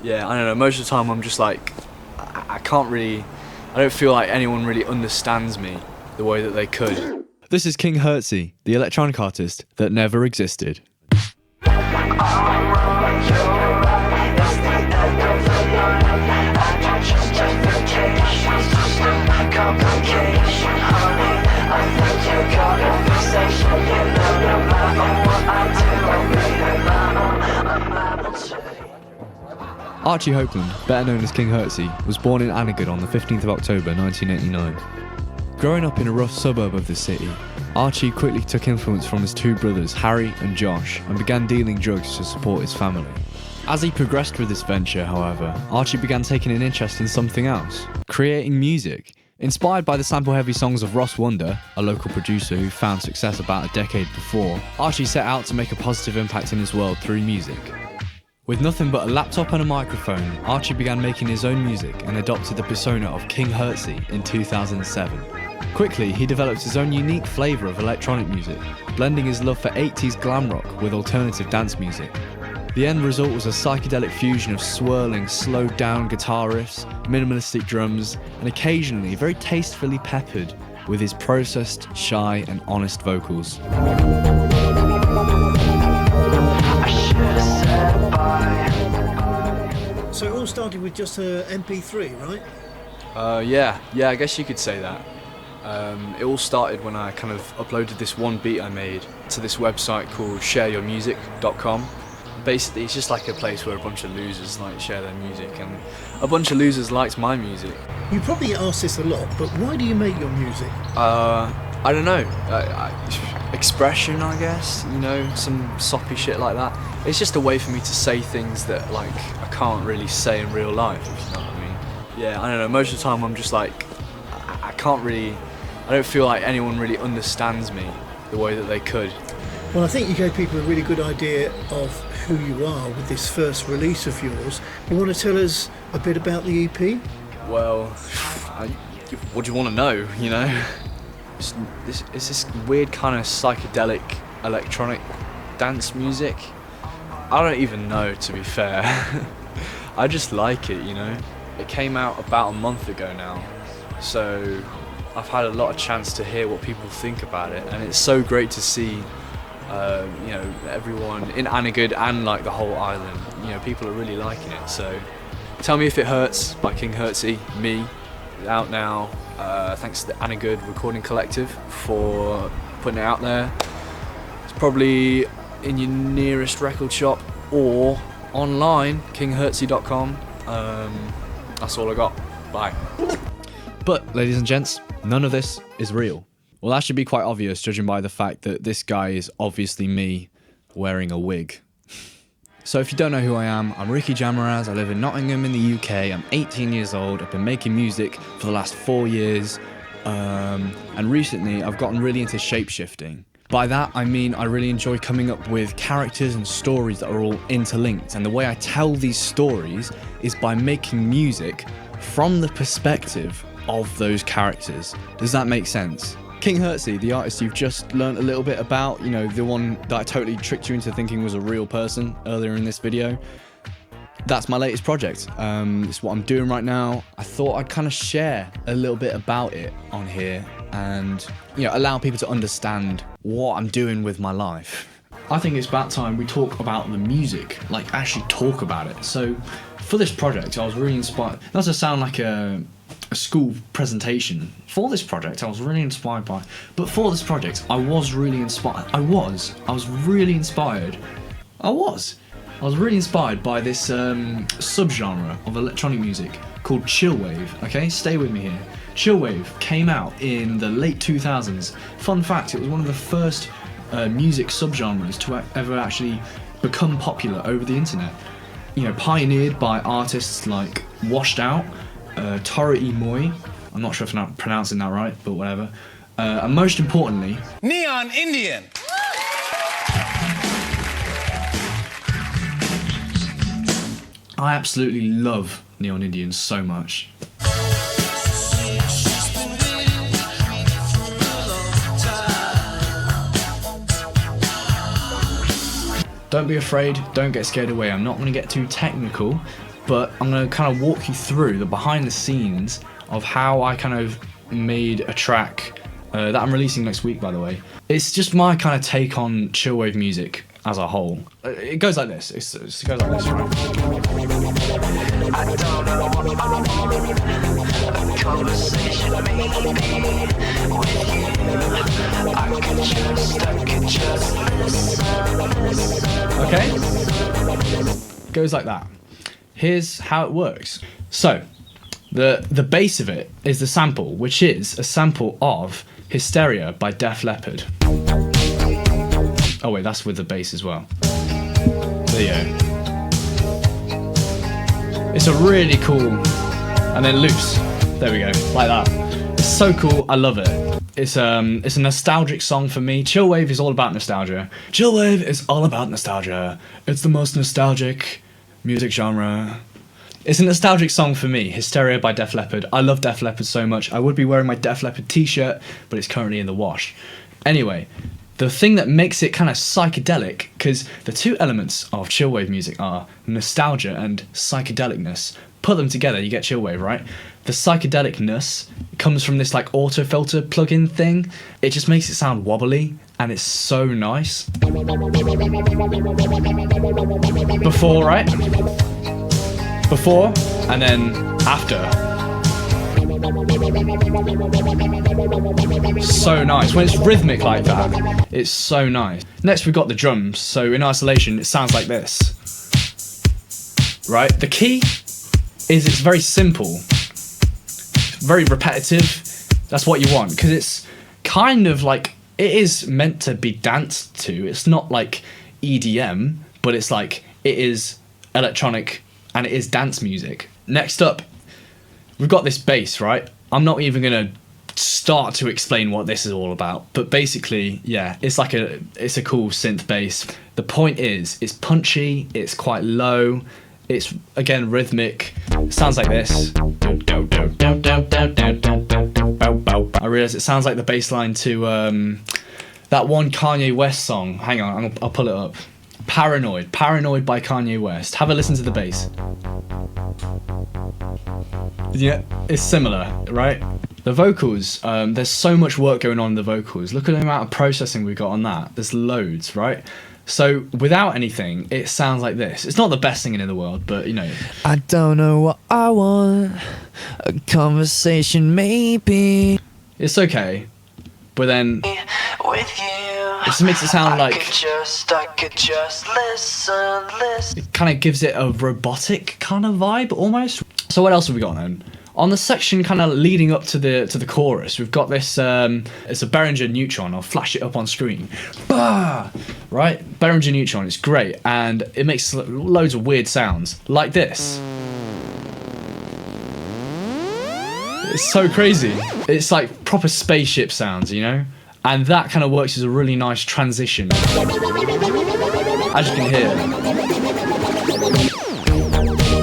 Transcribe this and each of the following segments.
Yeah, I don't know, most of the time I'm just like, I don't feel like anyone really understands me the way that they could. This is King Hertzy, the electronic artist that never existed. Archie Hopeland, better known as King Hertzy, was born in Annigood on the 15th of October 1989. Growing up in a rough suburb of the city, Archie quickly took influence from his two brothers, Harry and Josh, and began dealing drugs to support his family. As he progressed with this venture, however, Archie began taking an interest in something else, creating music. Inspired by the sample-heavy songs of Ross Wonder, a local producer who found success about a decade before, Archie set out to make a positive impact in his world through music. With nothing but a laptop and a microphone, Archie began making his own music and adopted the persona of King Hertzy in 2007. Quickly, he developed his own unique flavour of electronic music, blending his love for 80s glam rock with alternative dance music. The end result was a psychedelic fusion of swirling, slowed-down guitar riffs, minimalistic drums, and occasionally very tastefully peppered with his processed, shy, and honest vocals. So it all started with just a MP3, right? Yeah, I guess you could say that. It all started when I kind of uploaded this one beat I made to this website called shareyourmusic.com. Basically, it's just like a place where a bunch of losers like share their music, and a bunch of losers liked my music. You probably get asked this a lot, but why do you make your music? I don't know. Expression, I guess. You know, some soppy shit like that. It's just a way for me to say things that like I can't really say in real life, if you know what I mean. Yeah, I don't know. Most of the time, I'm just like, I don't feel like anyone really understands me the way that they could. Well, I think you gave people a really good idea of who you are with this first release of yours. You want to tell us a bit about the EP? Well, what do you want to know, you know? It's this weird kind of psychedelic electronic dance music. I don't even know, to be fair. I just like it, you know? It came out about a month ago now, so I've had a lot of chance to hear what people think about it, and it's so great to see you know, everyone in Annigood and like the whole island, you know, people are really liking it. So Tell Me If It Hurts by King Hertzy, me, out now. Thanks to the Annigood Recording Collective for putting it out there. It's probably in your nearest record shop or online, kinghertzy.com. That's all I got. Bye. But, ladies and gents, none of this is real. Well, that should be quite obvious, judging by the fact that this guy is obviously me wearing a wig. So if you don't know who I am, I'm Ricky Jamaraz. I live in Nottingham in the UK. I'm 18 years old. I've been making music for the last 4 years. And recently, I've gotten really into shape-shifting. By that, I mean I really enjoy coming up with characters and stories that are all interlinked. And the way I tell these stories is by making music from the perspective of those characters. Does that make sense? King Hertzy, the artist you've just learnt a little bit about, you know, the one that I totally tricked you into thinking was a real person earlier in this video, that's my latest project. It's what I'm doing right now. I thought I'd kind of share a little bit about it on here and, you know, allow people to understand what I'm doing with my life. I think it's about time we talk about the music, like actually talk about it. So for this project, I was really inspired. That doesn't sound like a school presentation. For this project, I was really inspired by, but for this project, I was really inspired. I was really inspired by this subgenre of electronic music called chillwave. Okay, stay with me here. Chillwave came out in the late 2000s. Fun fact, it was one of the first music subgenres to ever actually become popular over the internet. You know, pioneered by artists like Washed Out, Tora E. Moy, I'm not sure if I'm pronouncing that right, but whatever. And most importantly, Neon Indian. I absolutely love Neon Indian so much. Don't be afraid, don't get scared away. I'm not going to get too technical, but I'm going to kind of walk you through the behind the scenes of how I kind of made a track that I'm releasing next week, by the way. It's just my kind of take on chillwave music as a whole. It goes like this. It goes like this, right? I don't know what I want. A conversation maybe with you. I could just listen. Okay? Goes like that. Here's how it works. So, the base of it is the sample, which is a sample of Hysteria by Def Leppard. Oh wait, that's with the bass as well. There you go. It's a really cool, and then loose. There we go, like that. It's so cool, I love it. It's a nostalgic song for me. Chillwave is all about nostalgia. Chillwave is all about nostalgia. It's the most nostalgic music genre. It's a nostalgic song for me, Hysteria by Def Leppard. I love Def Leppard so much. I would be wearing my Def Leppard t-shirt, but it's currently in the wash. Anyway, the thing that makes it kind of psychedelic, because the two elements of chillwave music are nostalgia and psychedelicness. Put them together, you get chillwave, right? The psychedelicness comes from this like auto filter plugin thing. It just makes it sound wobbly, and it's so nice. Before, right? Before, and then after. So nice. When it's rhythmic like that, it's so nice. Next we've got the drums. So in isolation, it sounds like this. Right? The key is it's very simple. Very repetitive. That's what you want, because it's kind of like, it is meant to be danced to. It's not like EDM, but it's like, it is electronic and it is dance music. Next up, we've got this bass, right? I'm not even gonna start to explain what this is all about, but basically, yeah, it's a cool synth bass. The point is, it's punchy, it's quite low, it's again rhythmic. It sounds like this. I realise it sounds like the bass line to that one Kanye West song. Hang on, I'll pull it up. Paranoid by Kanye West. Have a listen to the bass. Yeah, it's similar, right? The vocals, there's so much work going on in the vocals. Look at the amount of processing we got on that. There's loads, right? So without anything, it sounds like this. It's not the best singing in the world, but you know. I don't know what I want. A conversation maybe. It's okay, but then with you. It just makes it sound like I could just listen. it kind of gives it a robotic kind of vibe almost. So what else have we got then? On the section kind of leading up to the chorus, we've got this it's a Behringer neutron. I'll flash it up on screen. Bah! Right? Behringer neutron, it's great, and it makes loads of weird sounds like this. It's so crazy. It's like proper spaceship sounds, you know? And that kind of works as a really nice transition. As you can hear,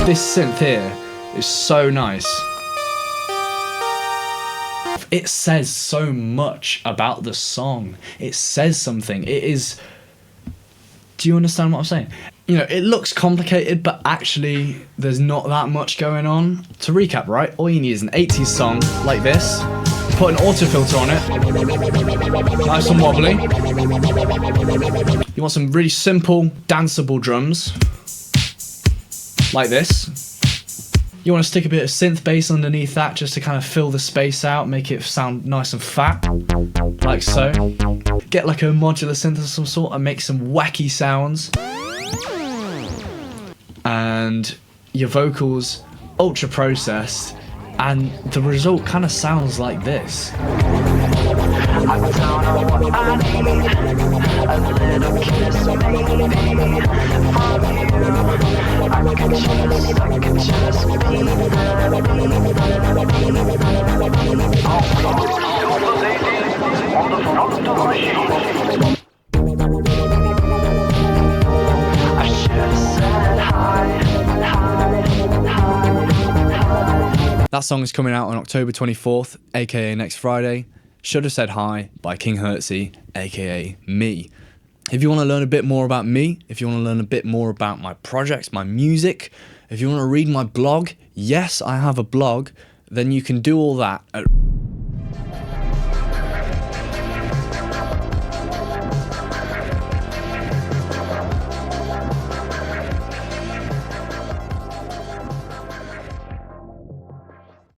this synth here is so nice. It says so much about the song. It says something. It is... Do you understand what I'm saying? You know, it looks complicated, but actually there's not that much going on. To recap, right? All you need is an 80s song like this. Put an auto filter on it. Nice and wobbly. You want some really simple, danceable drums. Like this. You want to stick a bit of synth bass underneath that just to kind of fill the space out, make it sound nice and fat. Like so. Get like a modular synth of some sort and make some wacky sounds. And your vocals, ultra processed. And the result kind of sounds like this. I don't know what I need. A little kiss maybe from you. I could just be I should have said hi. That song is coming out on October 24th, aka next Friday. Should Have Said Hi by King Hertzy, aka me. If you want to learn a bit more about me, if you want to learn a bit more about my projects, my music, If you want to read my blog, yes, I have a blog, then you can do all that at